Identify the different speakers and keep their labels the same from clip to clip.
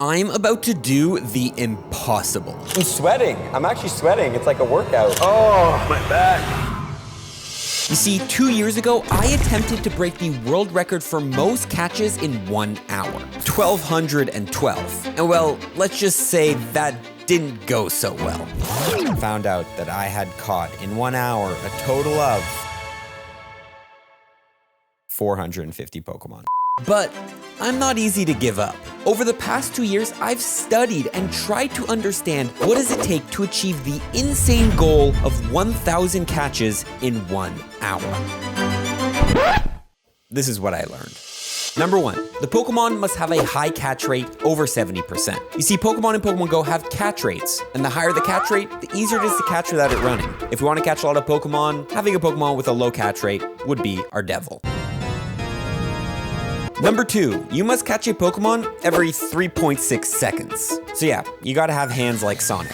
Speaker 1: I'm about to do the impossible.
Speaker 2: I'm sweating. I'm actually sweating. It's like a workout. Oh, my back.
Speaker 1: You see, 2 years ago, I attempted to break the world record for most catches in 1 hour. 1,212. And well, let's just say that didn't go so well. Found out that I had caught in 1 hour a total of 450 Pokemon. But I'm not easy to give up. Over the past 2 years, I've studied and tried to understand what does it take to achieve the insane goal of 1,000 catches in 1 hour. This is what I learned. Number 1, the Pokemon must have a high catch rate over 70%. You see, Pokemon in Pokemon Go have catch rates, and the higher the catch rate, the easier it is to catch without it running. If we want to catch a lot of Pokemon, having a Pokemon with a low catch rate would be our devil. Number 2, you must catch a Pokemon every 3.6 seconds. So yeah, you gotta have hands like Sonic.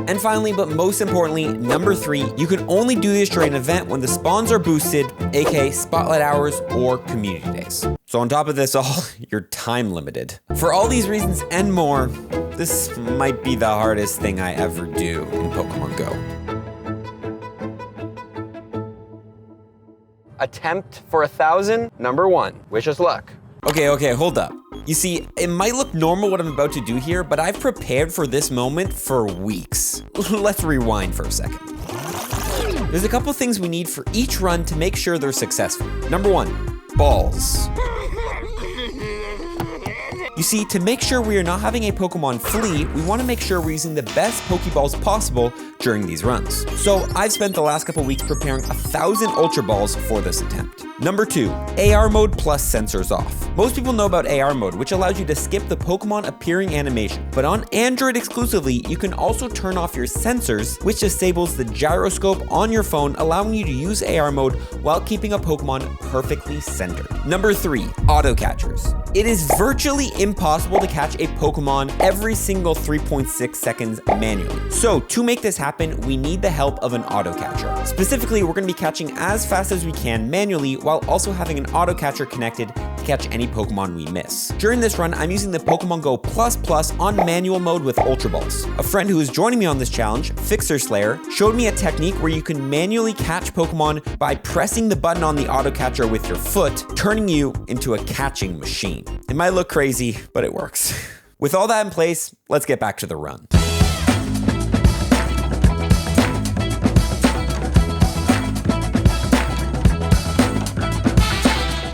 Speaker 1: And finally, but most importantly, number 3, you can only do this during an event when the spawns are boosted, aka Spotlight Hours or Community Days. So on top of this all, you're time limited. For all these reasons and more, this might be the hardest thing I ever do in Pokemon Go.
Speaker 2: Attempt for 1,000, number 1. Wish us luck.
Speaker 1: Okay, hold up. You see, it might look normal what I'm about to do here, but I've prepared for this moment for weeks. Let's rewind for a second. There's a couple things we need for each run to make sure they're successful. Number 1, balls. You see, to make sure we are not having a Pokemon flee, we want to make sure we're using the best Pokeballs possible during these runs. So I've spent the last couple weeks preparing 1,000 Ultra Balls for this attempt. Number 2, AR mode plus sensors off. Most people know about AR mode, which allows you to skip the Pokemon appearing animation. But on Android exclusively, you can also turn off your sensors, which disables the gyroscope on your phone, allowing you to use AR mode while keeping a Pokemon perfectly centered. Number 3, auto catchers. It is virtually impossible to catch a Pokemon every single 3.6 seconds manually. So to make this happen, we need the help of an auto catcher. Specifically, we're going to be catching as fast as we can manually while also having an auto catcher connected to catch any Pokemon we miss. During this run, I'm using the Pokemon Go Plus on manual mode with Ultra Balls. A friend who is joining me on this challenge, FixerSlayer, showed me a technique where you can manually catch Pokemon by pressing the button on the auto catcher with your foot, turning you into a catching machine. It might look crazy, but it works. With all that in place, let's get back to the run.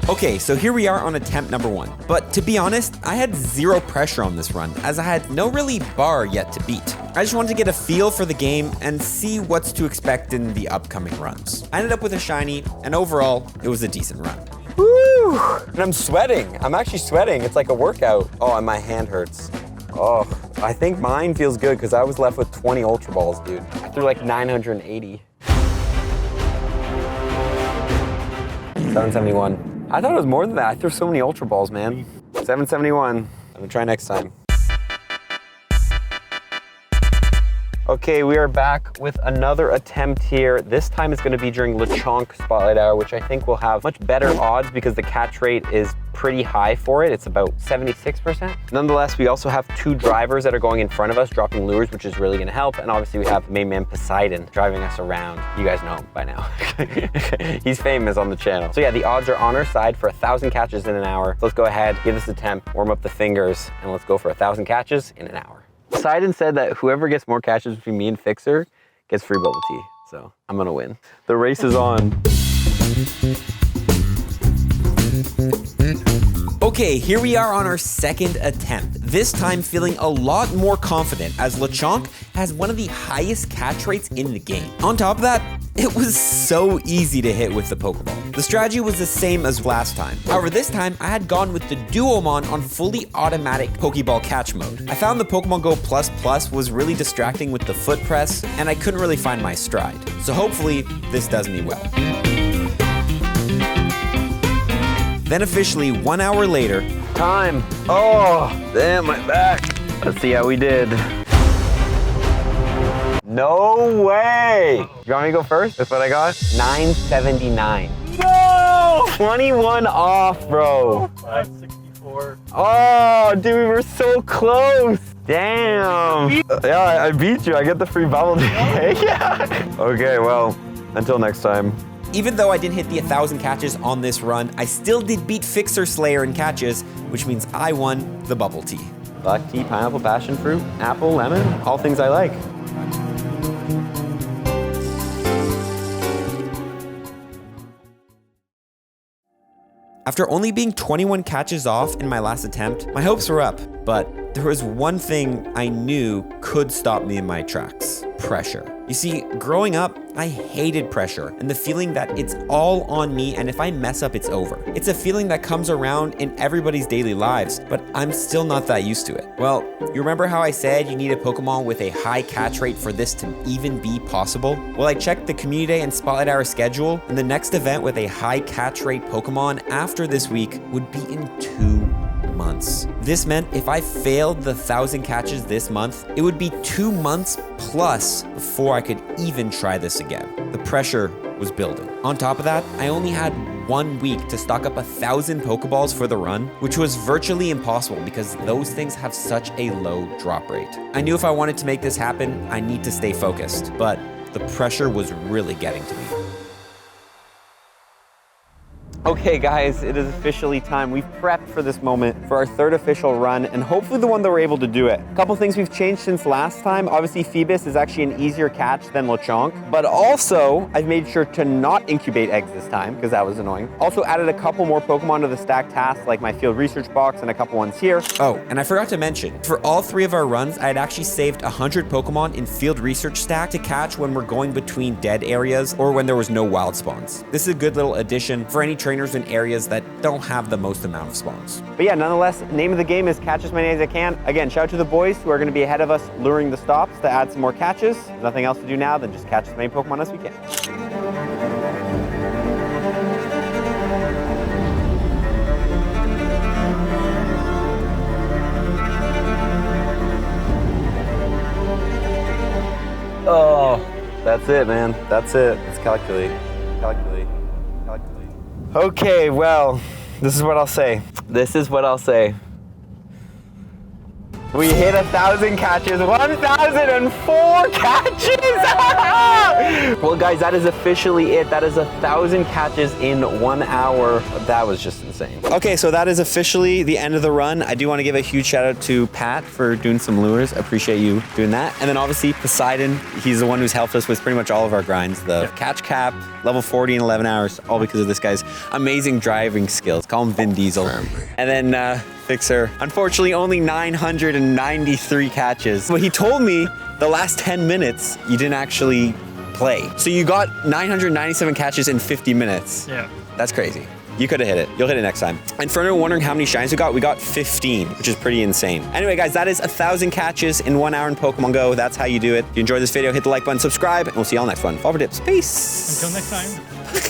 Speaker 1: Okay, so here we are on attempt number 1. But to be honest, I had zero pressure on this run, as I had no really bar yet to beat. I just wanted to get a feel for the game and see what's to expect in the upcoming runs. I ended up with a shiny, and overall, it was a decent run.
Speaker 2: Woo! And I'm sweating. I'm actually sweating. It's like a workout. Oh, and my hand hurts. Oh, I think mine feels good because I was left with 20 Ultra Balls, dude. I threw like 980. 771. I thought it was more than that. I threw so many Ultra Balls, man. 771. I'm gonna try next time. Okay, we are back with another attempt here. This time it's gonna be during Lechonk Spotlight Hour, which I think will have much better odds because the catch rate is pretty high for it. It's about 76%. Nonetheless, we also have 2 drivers that are going in front of us, dropping lures, which is really gonna help. And obviously we have main man Poseidon driving us around. You guys know him by now. He's famous on the channel. So yeah, the odds are on our side for 1,000 catches in an hour. So let's go ahead, give this an attempt, warm up the fingers, and let's go for 1,000 catches in an hour. Poseidon said that whoever gets more catches between me and Fixer gets free bubble tea. So I'm gonna win. The race is on.
Speaker 1: Okay, here we are on our second attempt. This time feeling a lot more confident as Lechonk has one of the highest catch rates in the game. On top of that, it was so easy to hit with the Pokeball. The strategy was the same as last time. However, this time I had gone with the Duomon on fully automatic Pokeball catch mode. I found the Pokemon Go Plus was really distracting with the foot press, and I couldn't really find my stride. So hopefully this does me well. Then officially 1 hour later,
Speaker 2: time. Oh, damn, my back. Let's see how we did. No way. You want me to go first? That's what I got? 979. No! 21 off, bro.
Speaker 3: 564. 4.
Speaker 2: Oh, dude, we were so close. Damn. Yeah, I beat you. I get the free bubble today. Yeah. Okay, well, until next time.
Speaker 1: Even though I didn't hit the 1,000 catches on this run, I still did beat FixerSlayer in catches, which means I won the bubble tea.
Speaker 2: Black tea, pineapple, passion fruit, apple, lemon, all things I like.
Speaker 1: After only being 21 catches off in my last attempt, my hopes were up, but there was one thing I knew could stop me in my tracks: pressure. You see, growing up, I hated pressure and the feeling that it's all on me, and if I mess up, it's over. It's a feeling that comes around in everybody's daily lives, but I'm still not that used to it. Well, you remember how I said you need a Pokemon with a high catch rate for this to even be possible? Well, I checked the Community Day and Spotlight Hour schedule, and the next event with a high catch rate Pokemon after this week would be in 2 months. This meant if I failed the 1,000 catches this month, it would be 2 months plus before I could even try this again. The pressure was building. On top of that, I only had 1 week to stock up 1,000 Pokeballs for the run, which was virtually impossible because those things have such a low drop rate. I knew if I wanted to make this happen, I need to stay focused, but the pressure was really getting to me.
Speaker 2: Okay guys, it is officially time. We've prepped for this moment for our 3rd official run, and hopefully the one that we're able to do it. A couple things we've changed since last time. Obviously Phoebus is actually an easier catch than Lechonk, but also I've made sure to not incubate eggs this time because that was annoying. Also added a couple more Pokemon to the stack task, like my field research box and a couple ones here.
Speaker 1: Oh, and I forgot to mention, for all 3 of our runs, I had actually saved 100 Pokemon in field research stack to catch when we're going between dead areas or when there was no wild spawns. This is a good little addition for any trainers in areas that don't have the most amount of spawns.
Speaker 2: But yeah, nonetheless, name of the game is catch as many as I can. Again, shout out to the boys who are going to be ahead of us luring the stops to add some more catches. There's nothing else to do now than just catch as many Pokemon as we can. Oh, that's it, man. That's it. It's calculate. Calculate. Calculate. Okay, well, this is what I'll say. This is what I'll say. We hit 1,000 catches, 1,004 catches! Well guys, that is officially it. That is 1,000 catches in 1 hour. That was just insane. Okay, so that is officially the end of the run. I do want to give a huge shout out to Pat for doing some lures. I appreciate you doing that. And then obviously Poseidon, he's the one who's helped us with pretty much all of our grinds. The catch cap, level 40 in 11 hours, all because of this guy's amazing driving skills. Call him Vin Diesel. And then Fixer, unfortunately only 993 catches. But he told me the last 10 minutes you didn't actually play. So you got 997 catches in 50 minutes.
Speaker 3: Yeah.
Speaker 1: That's crazy. You could have hit it. You'll hit it next time. And for anyone wondering how many shines we got 15, which is pretty insane. Anyway, guys, that is 1,000 catches in 1 hour in Pokemon Go. That's how you do it. If you enjoyed this video, hit the like button, subscribe, and we'll see y'all next one. Fall for dips. Peace.
Speaker 3: Until next time.